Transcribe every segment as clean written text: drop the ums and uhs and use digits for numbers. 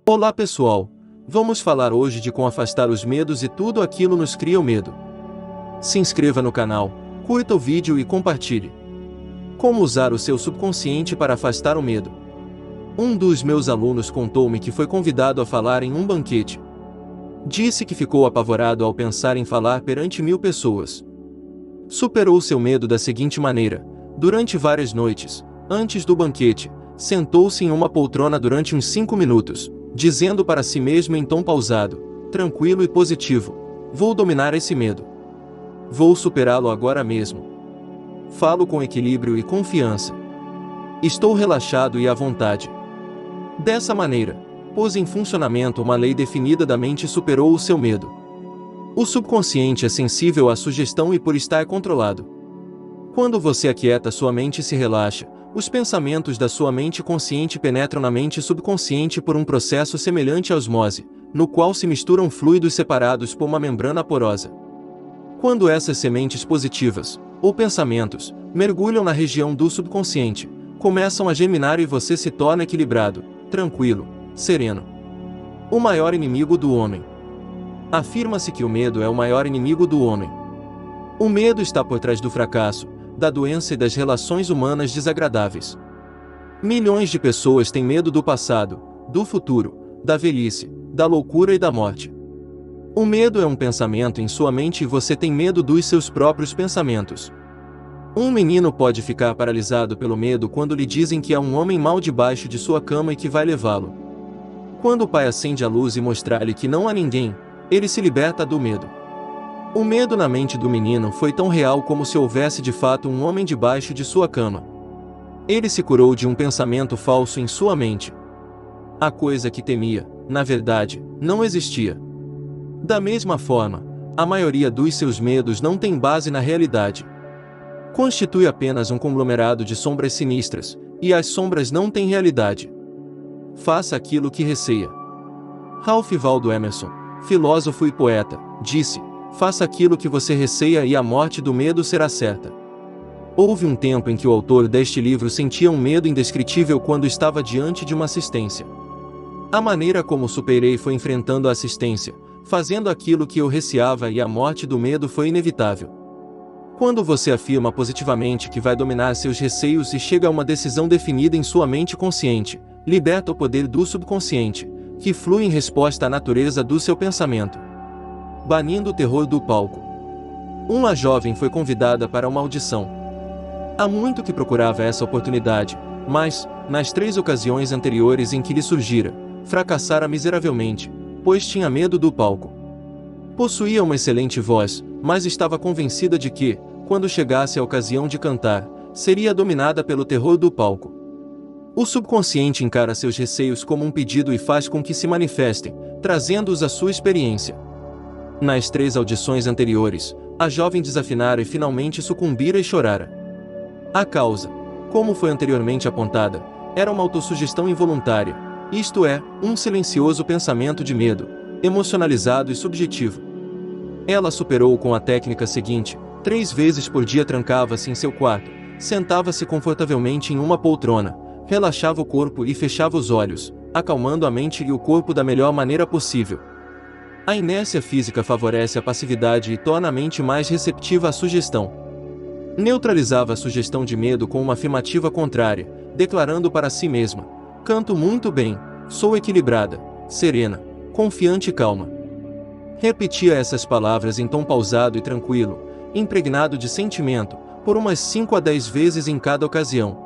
Olá pessoal, vamos falar hoje de como afastar os medos e tudo aquilo nos cria o medo. Se inscreva no canal, curta o vídeo e compartilhe. Como usar o seu subconsciente para afastar o medo? Um dos meus alunos contou-me que foi convidado a falar em um banquete. Disse que ficou apavorado ao pensar em falar perante 1000 pessoas. Superou seu medo da seguinte maneira: durante várias noites, antes do banquete, sentou-se em uma poltrona durante uns 5 minutos, dizendo para si mesmo em tom pausado, tranquilo e positivo: vou dominar esse medo. Vou superá-lo agora mesmo. Falo com equilíbrio e confiança. Estou relaxado e à vontade. Dessa maneira, pôs em funcionamento uma lei definida da mente e superou o seu medo. O subconsciente é sensível à sugestão e por estar controlado. Quando você aquieta sua mente e se relaxa, os pensamentos da sua mente consciente penetram na mente subconsciente por um processo semelhante à osmose, no qual se misturam fluidos separados por uma membrana porosa. Quando essas sementes positivas, ou pensamentos, mergulham na região do subconsciente, começam a germinar e você se torna equilibrado, tranquilo, sereno. O maior inimigo do homem. Afirma-se que o medo é o maior inimigo do homem. O medo está por trás do fracasso, da doença e das relações humanas desagradáveis. Milhões de pessoas têm medo do passado, do futuro, da velhice, da loucura e da morte. O medo é um pensamento em sua mente e você tem medo dos seus próprios pensamentos. Um menino pode ficar paralisado pelo medo quando lhe dizem que há um homem mau debaixo de sua cama e que vai levá-lo. Quando o pai acende a luz e mostrar-lhe que não há ninguém, ele se liberta do medo. O medo na mente do menino foi tão real como se houvesse de fato um homem debaixo de sua cama. Ele se curou de um pensamento falso em sua mente. A coisa que temia, na verdade, não existia. Da mesma forma, a maioria dos seus medos não tem base na realidade. Constitui apenas um conglomerado de sombras sinistras, e as sombras não têm realidade. Faça aquilo que receia. Ralph Waldo Emerson, filósofo e poeta, disse: faça aquilo que você receia e a morte do medo será certa. Houve um tempo em que o autor deste livro sentia um medo indescritível quando estava diante de uma assistência. A maneira como superei foi enfrentando a assistência, fazendo aquilo que eu receava e a morte do medo foi inevitável. Quando você afirma positivamente que vai dominar seus receios e chega a uma decisão definida em sua mente consciente, liberta o poder do subconsciente, que flui em resposta à natureza do seu pensamento. Banindo o terror do palco. Uma jovem foi convidada para uma audição. Há muito que procurava essa oportunidade, mas, nas 3 ocasiões anteriores em que lhe surgira, fracassara miseravelmente, pois tinha medo do palco. Possuía uma excelente voz, mas estava convencida de que, quando chegasse a ocasião de cantar, seria dominada pelo terror do palco. O subconsciente encara seus receios como um pedido e faz com que se manifestem, trazendo-os à sua experiência. Nas 3 audições anteriores, a jovem desafinara e finalmente sucumbira e chorara. A causa, como foi anteriormente apontada, era uma autossugestão involuntária, isto é, um silencioso pensamento de medo, emocionalizado e subjetivo. Ela superou com a técnica seguinte: 3 vezes por dia trancava-se em seu quarto, sentava-se confortavelmente em uma poltrona, relaxava o corpo e fechava os olhos, acalmando a mente e o corpo da melhor maneira possível. A inércia física favorece a passividade e torna a mente mais receptiva à sugestão. Neutralizava a sugestão de medo com uma afirmativa contrária, declarando para si mesma: canto muito bem, sou equilibrada, serena, confiante e calma. Repetia essas palavras em tom pausado e tranquilo, impregnado de sentimento, por umas 5 a 10 vezes em cada ocasião.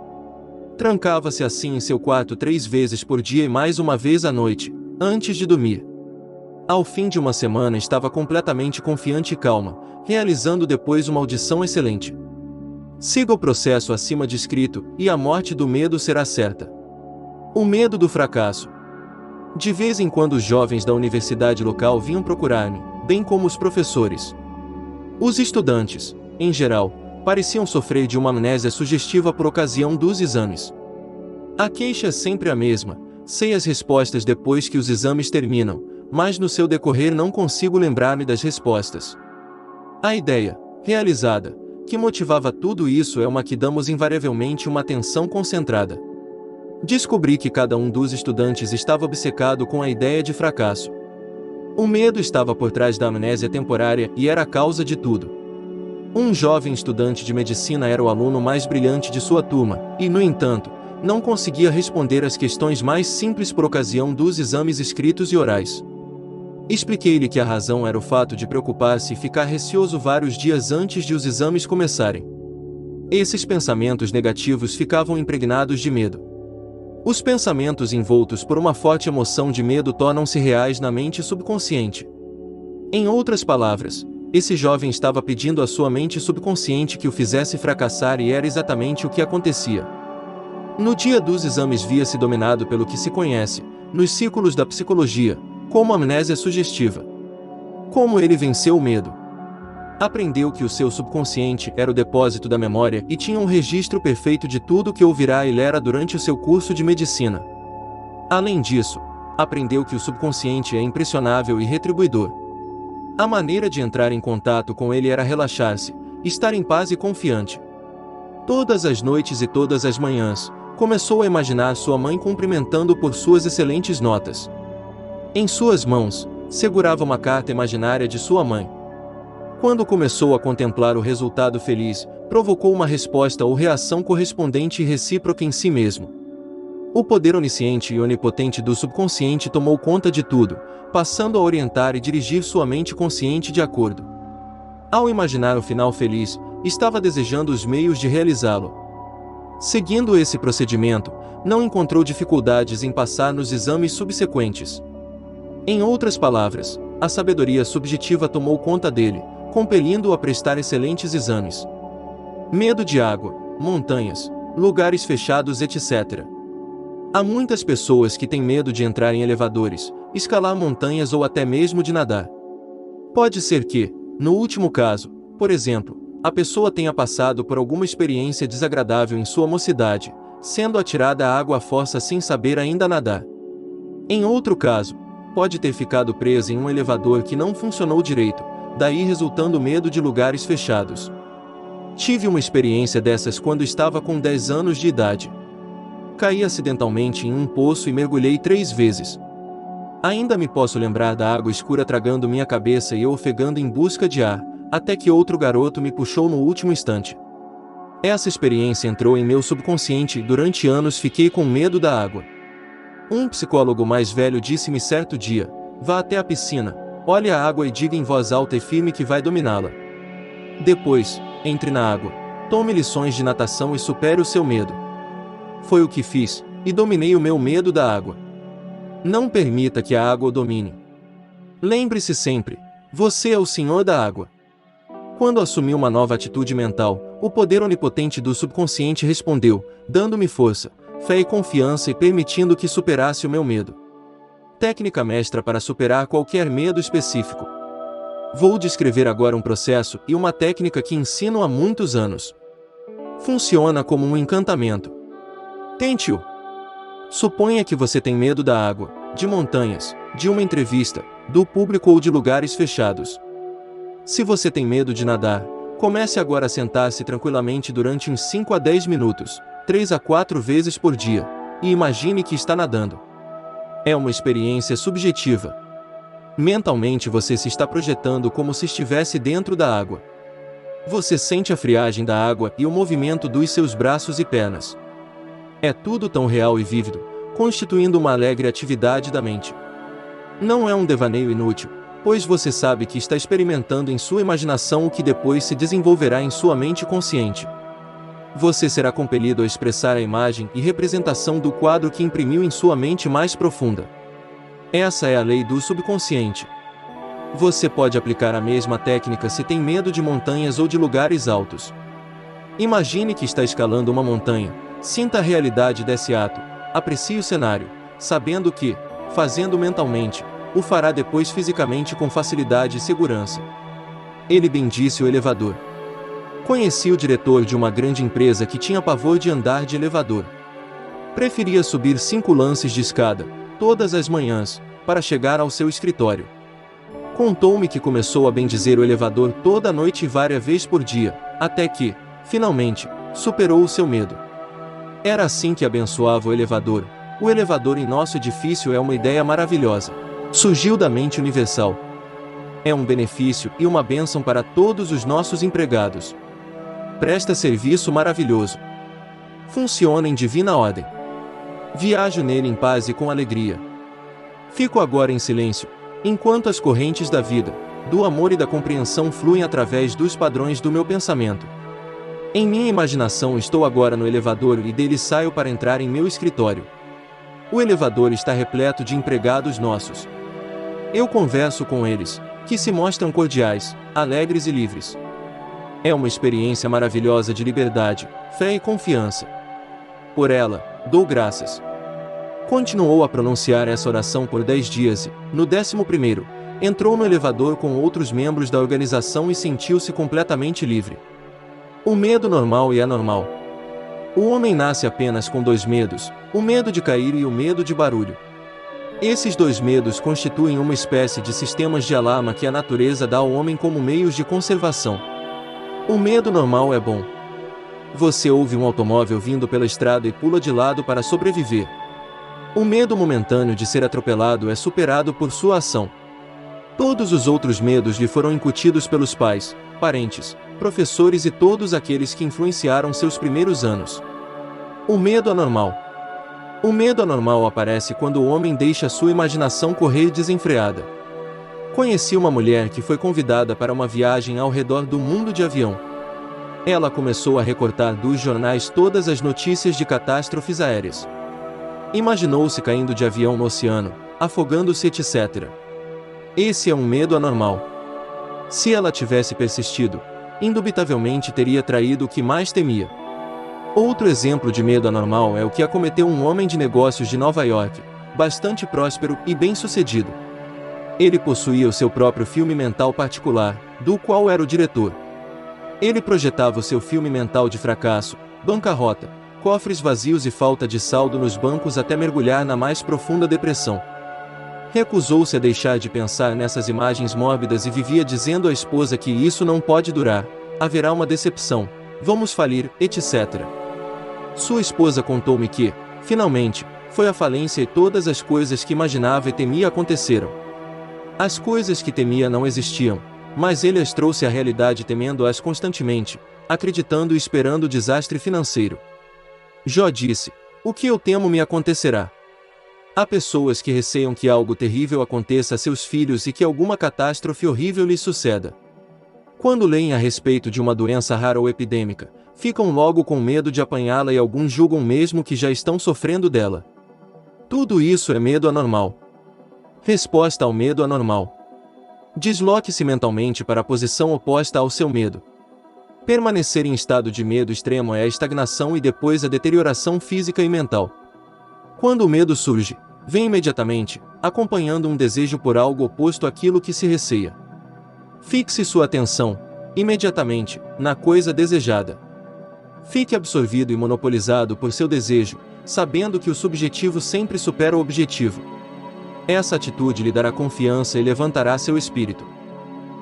Trancava-se assim em seu quarto 3 vezes por dia e mais uma vez à noite, antes de dormir. Ao fim de uma semana estava completamente confiante e calma, realizando depois uma audição excelente. Siga o processo acima descrito, e a morte do medo será certa. O medo do fracasso. De vez em quando os jovens da universidade local vinham procurar-me, bem como os professores. Os estudantes, em geral, pareciam sofrer de uma amnésia sugestiva por ocasião dos exames. A queixa é sempre a mesma: sei as respostas depois que os exames terminam, mas no seu decorrer não consigo lembrar-me das respostas. A ideia, realizada, que motivava tudo isso é uma que damos invariavelmente uma atenção concentrada. Descobri que cada um dos estudantes estava obcecado com a ideia de fracasso. O medo estava por trás da amnésia temporária e era a causa de tudo. Um jovem estudante de medicina era o aluno mais brilhante de sua turma, e, no entanto, não conseguia responder às questões mais simples por ocasião dos exames escritos e orais. Expliquei-lhe que a razão era o fato de preocupar-se e ficar receoso vários dias antes de os exames começarem. Esses pensamentos negativos ficavam impregnados de medo. Os pensamentos envoltos por uma forte emoção de medo tornam-se reais na mente subconsciente. Em outras palavras, esse jovem estava pedindo à sua mente subconsciente que o fizesse fracassar e era exatamente o que acontecia. No dia dos exames via-se dominado pelo que se conhece, nos círculos da psicologia, como amnésia sugestiva. Como ele venceu o medo? Aprendeu que o seu subconsciente era o depósito da memória e tinha um registro perfeito de tudo o que ouvirá e lera durante o seu curso de medicina. Além disso, aprendeu que o subconsciente é impressionável e retribuidor. A maneira de entrar em contato com ele era relaxar-se, estar em paz e confiante. Todas as noites e todas as manhãs, começou a imaginar sua mãe cumprimentando-o por suas excelentes notas. Em suas mãos, segurava uma carta imaginária de sua mãe. Quando começou a contemplar o resultado feliz, provocou uma resposta ou reação correspondente e recíproca em si mesmo. O poder onisciente e onipotente do subconsciente tomou conta de tudo, passando a orientar e dirigir sua mente consciente de acordo. Ao imaginar o final feliz, estava desejando os meios de realizá-lo. Seguindo esse procedimento, não encontrou dificuldades em passar nos exames subsequentes. Em outras palavras, a sabedoria subjetiva tomou conta dele, compelindo-o a prestar excelentes exames. Medo de água, montanhas, lugares fechados, etc. Há muitas pessoas que têm medo de entrar em elevadores, escalar montanhas ou até mesmo de nadar. Pode ser que, no último caso, por exemplo, a pessoa tenha passado por alguma experiência desagradável em sua mocidade, sendo atirada à água à força sem saber ainda nadar. Em outro caso, pode ter ficado presa em um elevador que não funcionou direito, daí resultando medo de lugares fechados. Tive uma experiência dessas quando estava com 10 anos de idade. Caí acidentalmente em um poço e mergulhei 3 vezes. Ainda me posso lembrar da água escura tragando minha cabeça e eu ofegando em busca de ar, até que outro garoto me puxou no último instante. Essa experiência entrou em meu subconsciente e durante anos fiquei com medo da água. Um psicólogo mais velho disse-me certo dia: vá até a piscina, olhe a água e diga em voz alta e firme que vai dominá-la. Depois, entre na água, tome lições de natação e supere o seu medo. Foi o que fiz, e dominei o meu medo da água. Não permita que a água o domine. Lembre-se sempre, você é o senhor da água. Quando assumi uma nova atitude mental, o poder onipotente do subconsciente respondeu, dando-me força, fé e confiança e permitindo que superasse o meu medo. Técnica mestra para superar qualquer medo específico. Vou descrever agora um processo e uma técnica que ensino há muitos anos. Funciona como um encantamento. Tente-o. Suponha que você tem medo da água, de montanhas, de uma entrevista, do público ou de lugares fechados. Se você tem medo de nadar, comece agora a sentar-se tranquilamente durante uns 5 a 10 minutos, 3 a 4 vezes por dia, e imagine que está nadando. É uma experiência subjetiva. Mentalmente você se está projetando como se estivesse dentro da água. Você sente a friagem da água e o movimento dos seus braços e pernas. É tudo tão real e vívido, constituindo uma alegre atividade da mente. Não é um devaneio inútil, pois você sabe que está experimentando em sua imaginação o que depois se desenvolverá em sua mente consciente. Você será compelido a expressar a imagem e representação do quadro que imprimiu em sua mente mais profunda. Essa é a lei do subconsciente. Você pode aplicar a mesma técnica se tem medo de montanhas ou de lugares altos. Imagine que está escalando uma montanha, sinta a realidade desse ato, aprecie o cenário, sabendo que, fazendo mentalmente, o fará depois fisicamente com facilidade e segurança. Ele bendisse o elevador. Conheci o diretor de uma grande empresa que tinha pavor de andar de elevador. Preferia subir 5 lances de escada, todas as manhãs, para chegar ao seu escritório. Contou-me que começou a bendizer o elevador toda noite e várias vezes por dia, até que, finalmente, superou o seu medo. Era assim que abençoava o elevador. O elevador em nosso edifício é uma ideia maravilhosa. Surgiu da mente universal. É um benefício e uma bênção para todos os nossos empregados. Presta serviço maravilhoso. Funciona em divina ordem. Viajo nele em paz e com alegria. Fico agora em silêncio, enquanto as correntes da vida, do amor e da compreensão fluem através dos padrões do meu pensamento. Em minha imaginação estou agora no elevador e dele saio para entrar em meu escritório. O elevador está repleto de empregados nossos. Eu converso com eles, que se mostram cordiais, alegres e livres. É uma experiência maravilhosa de liberdade, fé e confiança. Por ela, dou graças. Continuou a pronunciar essa oração por 10 dias e, no 11º, entrou no elevador com outros membros da organização e sentiu-se completamente livre. O medo normal e anormal. O homem nasce apenas com 2 medos, o medo de cair e o medo de barulho. Esses 2 medos constituem uma espécie de sistemas de alarma que a natureza dá ao homem como meios de conservação. O medo normal é bom. Você ouve um automóvel vindo pela estrada e pula de lado para sobreviver. O medo momentâneo de ser atropelado é superado por sua ação. Todos os outros medos lhe foram incutidos pelos pais, parentes, professores e todos aqueles que influenciaram seus primeiros anos. O medo anormal. O medo anormal aparece quando o homem deixa sua imaginação correr desenfreada. Conheci uma mulher que foi convidada para uma viagem ao redor do mundo de avião. Ela começou a recortar dos jornais todas as notícias de catástrofes aéreas. Imaginou-se caindo de avião no oceano, afogando-se, etc. Esse é um medo anormal. Se ela tivesse persistido, indubitavelmente teria traído o que mais temia. Outro exemplo de medo anormal é o que acometeu um homem de negócios de Nova York, bastante próspero e bem-sucedido. Ele possuía o seu próprio filme mental particular, do qual era o diretor. Ele projetava o seu filme mental de fracasso, bancarrota, cofres vazios e falta de saldo nos bancos até mergulhar na mais profunda depressão. Recusou-se a deixar de pensar nessas imagens mórbidas e vivia dizendo à esposa que isso não pode durar, haverá uma decepção, vamos falir, etc. Sua esposa contou-me que, finalmente, foi à falência e todas as coisas que imaginava e temia aconteceram. As coisas que temia não existiam, mas ele as trouxe à realidade temendo-as constantemente, acreditando e esperando o desastre financeiro. Jó disse: o que eu temo me acontecerá. Há pessoas que receiam que algo terrível aconteça a seus filhos e que alguma catástrofe horrível lhes suceda. Quando leem a respeito de uma doença rara ou epidêmica, ficam logo com medo de apanhá-la e alguns julgam mesmo que já estão sofrendo dela. Tudo isso é medo anormal. Resposta ao medo anormal. Desloque-se mentalmente para a posição oposta ao seu medo. Permanecer em estado de medo extremo é a estagnação e depois a deterioração física e mental. Quando o medo surge, vem imediatamente, acompanhando um desejo por algo oposto àquilo que se receia. Fixe sua atenção, imediatamente, na coisa desejada. Fique absorvido e monopolizado por seu desejo, sabendo que o subjetivo sempre supera o objetivo. Essa atitude lhe dará confiança e levantará seu espírito.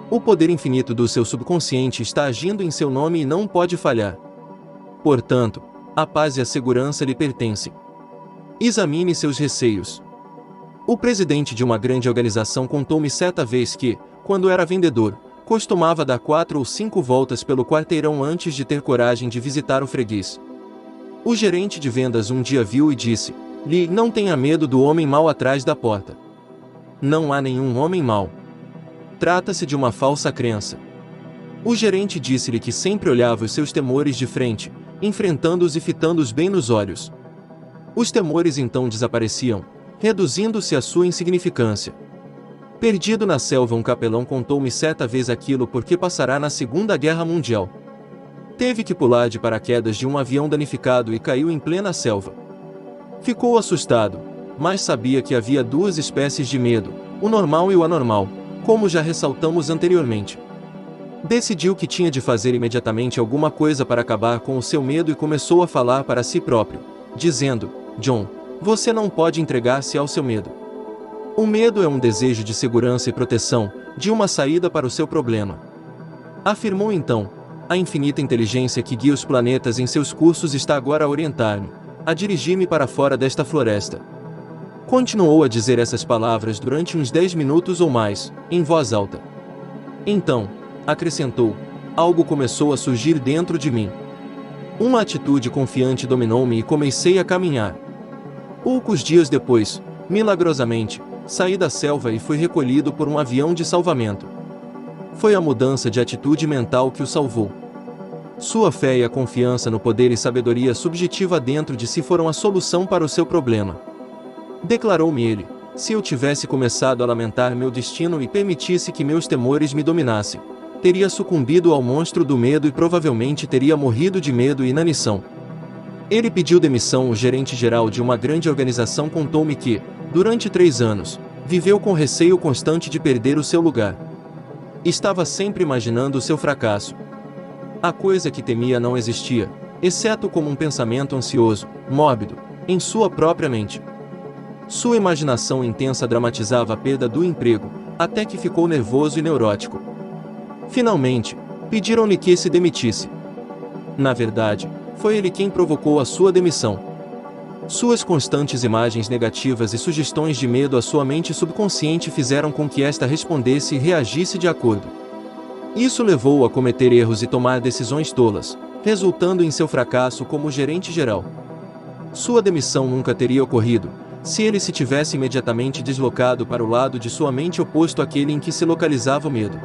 O poder infinito do seu subconsciente está agindo em seu nome e não pode falhar. Portanto, a paz e a segurança lhe pertencem. Examine seus receios. O presidente de uma grande organização contou-me certa vez que, quando era vendedor, costumava dar 4 ou 5 voltas pelo quarteirão antes de ter coragem de visitar o freguês. O gerente de vendas um dia viu e disse: "Lee, não tenha medo do homem mau atrás da porta. Não há nenhum homem mau. Trata-se de uma falsa crença." O gerente disse-lhe que sempre olhava os seus temores de frente, enfrentando-os e fitando-os bem nos olhos. Os temores então desapareciam, reduzindo-se à sua insignificância. Perdido na selva, um capelão contou-me certa vez aquilo porque passará na Segunda Guerra Mundial. Teve que pular de paraquedas de um avião danificado e caiu em plena selva. Ficou assustado, mas sabia que havia 2 espécies de medo, o normal e o anormal, como já ressaltamos anteriormente. Decidiu que tinha de fazer imediatamente alguma coisa para acabar com o seu medo e começou a falar para si próprio, dizendo: "John, você não pode entregar-se ao seu medo. O medo é um desejo de segurança e proteção, de uma saída para o seu problema." Afirmou então: "A infinita inteligência que guia os planetas em seus cursos está agora a orientar-me, a dirigir-me para fora desta floresta. Continuou a dizer essas palavras durante uns 10 minutos ou mais, em voz alta. Então, acrescentou, algo começou a surgir dentro de mim. Uma atitude confiante dominou-me e comecei a caminhar. Poucos dias depois, milagrosamente, saí da selva e fui recolhido por um avião de salvamento. Foi a mudança de atitude mental que o salvou. Sua fé e a confiança no poder e sabedoria subjetiva dentro de si foram a solução para o seu problema. Declarou-me ele, se eu tivesse começado a lamentar meu destino e permitisse que meus temores me dominassem, teria sucumbido ao monstro do medo e provavelmente teria morrido de medo e inanição. Ele pediu demissão. O gerente-geral de uma grande organização contou-me que, durante 3 anos, viveu com receio constante de perder o seu lugar. Estava sempre imaginando o seu fracasso. A coisa que temia não existia, exceto como um pensamento ansioso, mórbido, em sua própria mente. Sua imaginação intensa dramatizava a perda do emprego, até que ficou nervoso e neurótico. Finalmente, pediram-lhe que se demitisse. Na verdade, foi ele quem provocou a sua demissão. Suas constantes imagens negativas e sugestões de medo à sua mente subconsciente fizeram com que esta respondesse e reagisse de acordo. Isso levou-o a cometer erros e tomar decisões tolas, resultando em seu fracasso como gerente geral. Sua demissão nunca teria ocorrido, se ele se tivesse imediatamente deslocado para o lado de sua mente oposto àquele em que se localizava o medo.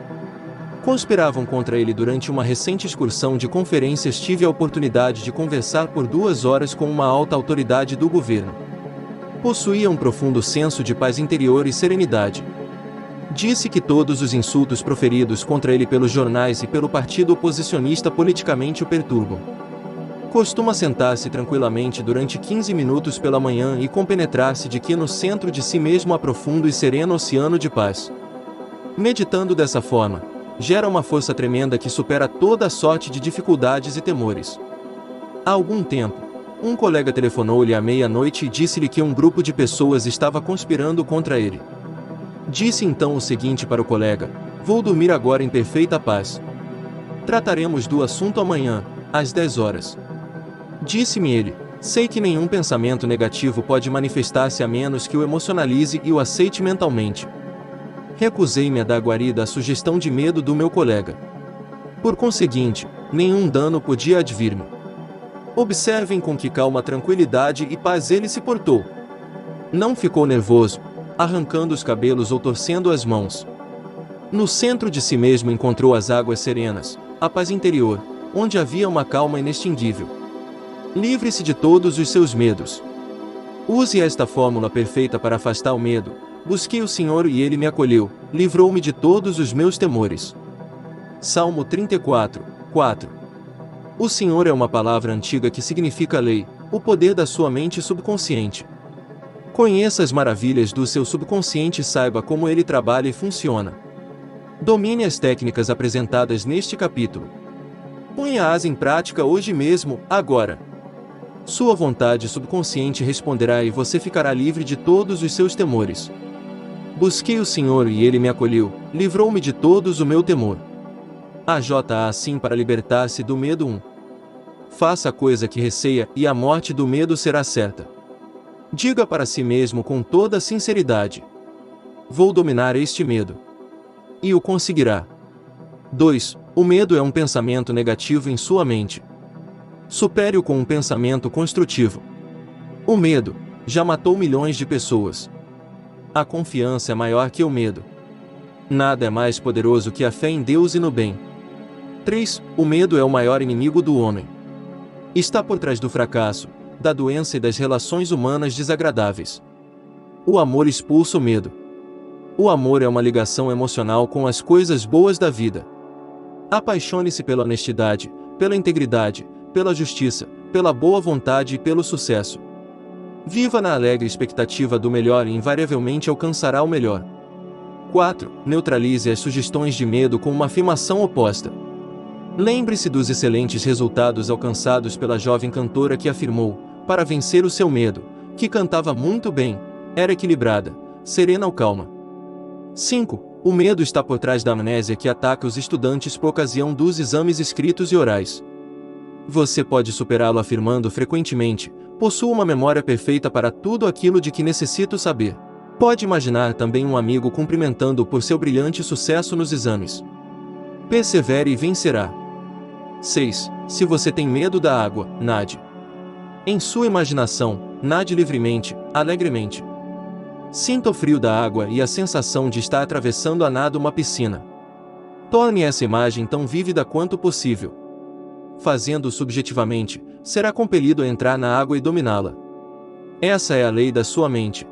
Conspiravam contra ele. Durante uma recente excursão de conferências tive a oportunidade de conversar por 2 horas com uma alta autoridade do governo. Possuía um profundo senso de paz interior e serenidade. Disse que todos os insultos proferidos contra ele pelos jornais e pelo partido oposicionista politicamente o perturbam. Costuma sentar-se tranquilamente durante 15 minutos pela manhã e compenetrar-se de que no centro de si mesmo há profundo e sereno oceano de paz. Meditando dessa forma, gera uma força tremenda que supera toda a sorte de dificuldades e temores. Há algum tempo, um colega telefonou-lhe à meia-noite e disse-lhe que um grupo de pessoas estava conspirando contra ele. Disse então o seguinte para o colega: vou dormir agora em perfeita paz. Trataremos do assunto amanhã, às 10 horas. Disse-me ele, sei que nenhum pensamento negativo pode manifestar-se a menos que o emocionalize e o aceite mentalmente. Recusei-me a dar guarida à sugestão de medo do meu colega. Por conseguinte, nenhum dano podia advir-me. Observem com que calma, tranquilidade e paz ele se portou. Não ficou nervoso, arrancando os cabelos ou torcendo as mãos. No centro de si mesmo encontrou as águas serenas, a paz interior, onde havia uma calma inextinguível. Livre-se de todos os seus medos. Use esta fórmula perfeita para afastar o medo. Busquei o Senhor e Ele me acolheu, livrou-me de todos os meus temores. Salmo 34, 4. O Senhor é uma palavra antiga que significa lei, o poder da sua mente subconsciente. Conheça as maravilhas do seu subconsciente e saiba como ele trabalha e funciona. Domine as técnicas apresentadas neste capítulo. Ponha-as em prática hoje mesmo, agora. Sua vontade subconsciente responderá e você ficará livre de todos os seus temores. Busquei o Senhor e Ele me acolheu, livrou-me de todos o meu temor. AJA assim para libertar-se do medo 1. Faça a coisa que receia e a morte do medo será certa. Diga para si mesmo com toda sinceridade: vou dominar este medo. E o conseguirá. 2. O medo é um pensamento negativo em sua mente. Supere-o com um pensamento construtivo. O medo já matou milhões de pessoas. A confiança é maior que o medo. Nada é mais poderoso que a fé em Deus e no bem. 3. O medo é o maior inimigo do homem. Está por trás do fracasso, da doença e das relações humanas desagradáveis. O amor expulsa o medo. O amor é uma ligação emocional com as coisas boas da vida. Apaixone-se pela honestidade, pela integridade, pela justiça, pela boa vontade e pelo sucesso. Viva na alegre expectativa do melhor e invariavelmente alcançará o melhor. 4. Neutralize as sugestões de medo com uma afirmação oposta. Lembre-se dos excelentes resultados alcançados pela jovem cantora que afirmou, para vencer o seu medo, que cantava muito bem, era equilibrada, serena ou calma. 5. O medo está por trás da amnésia que ataca os estudantes por ocasião dos exames escritos e orais. Você pode superá-lo afirmando frequentemente: Possuo uma memória perfeita para tudo aquilo de que necessito saber. Pode imaginar também um amigo cumprimentando-o por seu brilhante sucesso nos exames. Persevere e vencerá. 6. Se você tem medo da água, nade. Em sua imaginação, nade livremente, alegremente. Sinta o frio da água e a sensação de estar atravessando a nado uma piscina. Torne essa imagem tão vívida quanto possível. Fazendo-o subjetivamente, será compelido a entrar na água e dominá-la. Essa é a lei da sua mente.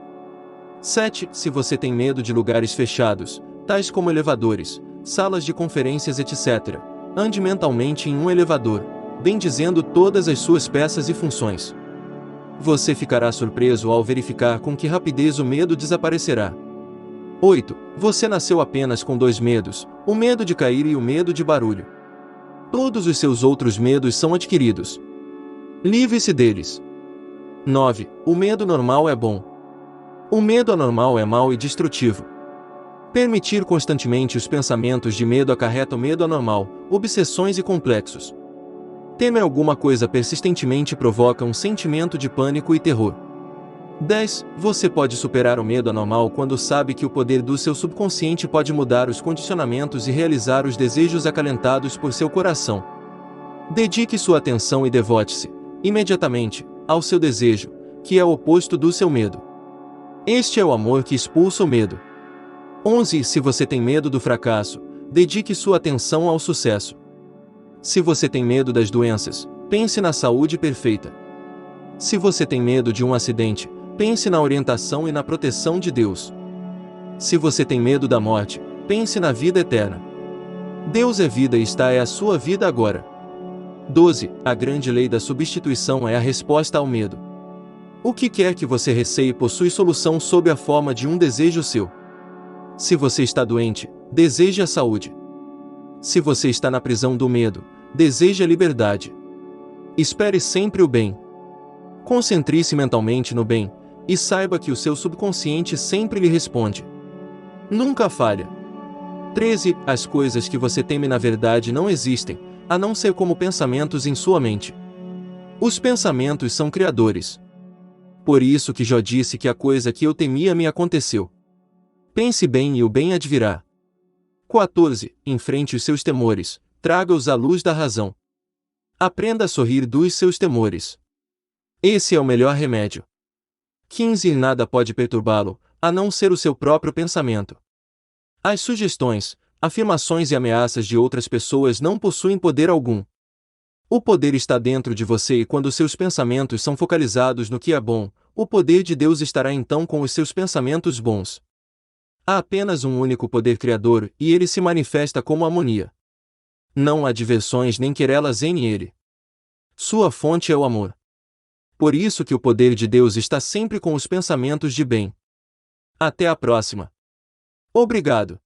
7. Se você tem medo de lugares fechados, tais como elevadores, salas de conferências, etc., ande mentalmente em um elevador, bendizendo todas as suas peças e funções. Você ficará surpreso ao verificar com que rapidez o medo desaparecerá. 8. Você nasceu apenas com 2 medos, o medo de cair e o medo de barulho. Todos os seus outros medos são adquiridos. Livre-se deles. 9. O medo normal é bom. O medo anormal é mau e destrutivo. Permitir constantemente os pensamentos de medo acarreta o medo anormal, obsessões e complexos. Temer alguma coisa persistentemente provoca um sentimento de pânico e terror. 10. Você pode superar o medo anormal quando sabe que o poder do seu subconsciente pode mudar os condicionamentos e realizar os desejos acalentados por seu coração. Dedique sua atenção e devote-se, imediatamente, ao seu desejo, que é o oposto do seu medo. Este é o amor que expulsa o medo. 11. Se você tem medo do fracasso, dedique sua atenção ao sucesso. Se você tem medo das doenças, pense na saúde perfeita. Se você tem medo de um acidente, pense na orientação e na proteção de Deus. Se você tem medo da morte, pense na vida eterna. Deus é vida e esta é a sua vida agora. 12. A grande lei da substituição é a resposta ao medo. O que quer que você receie possui solução sob a forma de um desejo seu. Se você está doente, deseje a saúde. Se você está na prisão do medo, deseje a liberdade. Espere sempre o bem. Concentre-se mentalmente no bem, e saiba que o seu subconsciente sempre lhe responde. Nunca falha. 13. As coisas que você teme na verdade não existem, a não ser como pensamentos em sua mente. Os pensamentos são criadores. Por isso que Jó disse que a coisa que eu temia me aconteceu. Pense bem e o bem advirá. 14. Enfrente os seus temores, traga-os à luz da razão. Aprenda a sorrir dos seus temores. Esse é o melhor remédio. 15. Nada pode perturbá-lo, a não ser o seu próprio pensamento. As sugestões, afirmações e ameaças de outras pessoas não possuem poder algum. O poder está dentro de você e quando seus pensamentos são focalizados no que é bom, o poder de Deus estará então com os seus pensamentos bons. Há apenas um único poder criador e ele se manifesta como harmonia. Não há diversões nem querelas em ele. Sua fonte é o amor. Por isso que o poder de Deus está sempre com os pensamentos de bem. Até a próxima. Obrigado.